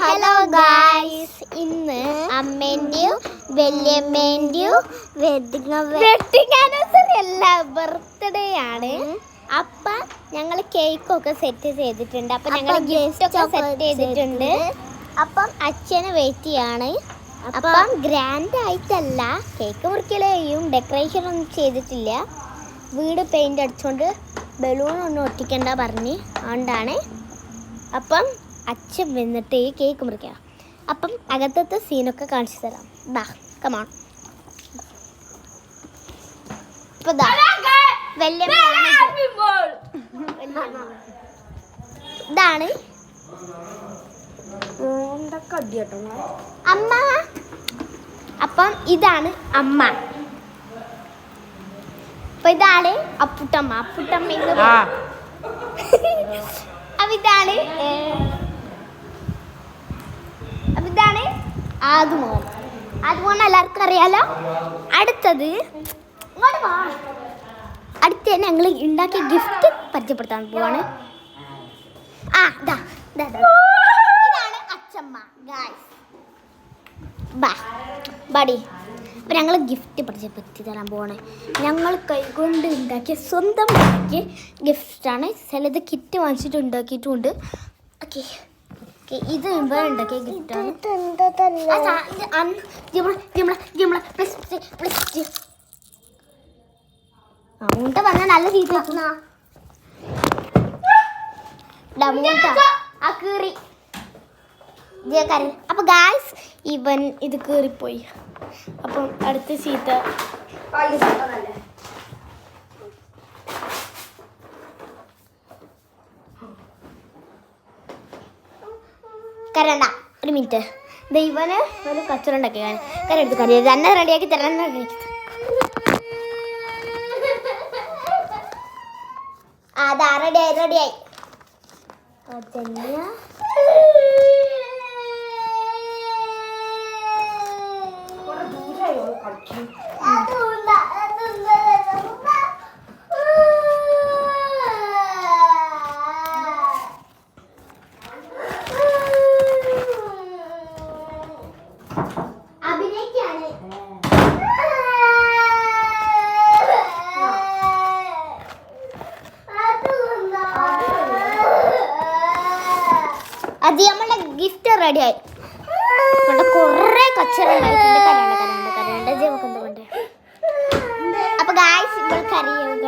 Hello guys, ഇന്ന് അമ്മേന്റെയും വല്യമ്മേന്റെയും wedding anniversary അല്ല, birthday ആണ്. അപ്പൊ ഞങ്ങൾ കേക്കൊക്കെ സെറ്റ് ചെയ്തിട്ടുണ്ട്. അപ്പൊ ഞങ്ങൾ ഗിഫ്റ്റ് ഒക്കെ സെറ്റ് ചെയ്തിട്ടുണ്ട്. അപ്പം അച്ഛനെ വെയിറ്റ് ചെയ്യാണ്. അപ്പം ഗ്രാൻഡ് ആയിട്ടല്ല, കേക്ക് മുറിക്കലെയും ഡെക്കറേഷൻ ഒന്നും ചെയ്തിട്ടില്ല. വീട് പെയിന്റ് അടിച്ചുകൊണ്ട് ബലൂൺ ഒന്നും ഒട്ടിക്കണ്ട പറഞ്ഞ്, അതുകൊണ്ടാണ്. അപ്പം അച്ഛൻ വന്നിട്ട് ഈ കേക്ക് മുറിക്കാം. അപ്പം അകത്തത്തെ സീനൊക്കെ കാണിച്ചു തരാം. ബാ, കമോൺ. ഇപ്പൊ ഇതാണ് അമ്മ. അപ്പം ഇതാണ് അമ്മ. അപ്പൊ ഇതാണ് അപ്പുട്ടമ്മ. അപ്പുട്ടമ്മ അപ്പൊ ഇതാണ് ആദ്യമോൻ. ആദ്യമോൻ എല്ലാവർക്കും അറിയാലോ. അടുത്തത് അടുത്ത് തന്നെ ഞങ്ങൾ ഉണ്ടാക്കിയ ഗിഫ്റ്റ് പരിചയപ്പെടുത്താൻ പോവാണ്. ഇതാണ് അച്ഛമ്മ ഗായ്സ്. ബഡി. അപ്പം ഞങ്ങൾ ഗിഫ്റ്റ് പരിചയപ്പെടുത്തി തരാൻ പോവാണ്. ഞങ്ങൾ കൈകൊണ്ട് ഉണ്ടാക്കിയ സ്വന്തം ഉണ്ടാക്കിയ ഗിഫ്റ്റാണ്. ചിലത് കിറ്റ് വാങ്ങിച്ചിട്ട് ഉണ്ടാക്കിയിട്ടുമുണ്ട്. ഓക്കെ, ഇത് ഉണ്ടാക്കിയ ഗിഫ്റ്റാണ്. മുട്ട പറഞ്ഞാൽ നല്ല രീതി അപ്പൊ ഗായ്സ്, ഇവൻ ഇത് കീറിപ്പോയി. അപ്പം അടുത്ത സീറ്റ് കരണ്ട. ഒരു മിനിറ്റ്, ദൈവന് ഒരു കച്ചറ ഉണ്ടാക്കി കരെടുത്ത് കറിയത് തന്നെ റെഡിയാക്കി തരാൻ. അതാ റെഡിയായി. അതന്നെയാ അത് നമ്മളെ ഗിഫ്റ്റ് റെഡിയായി. കുറെ കച്ചറുണ്ടായിട്ടുണ്ട്. കരണ്ട ജീവക്കൊണ്ടുകൊണ്ട്. അപ്പൊ ഗായ്സ്, ഇവൾ കറിയുണ്ട്.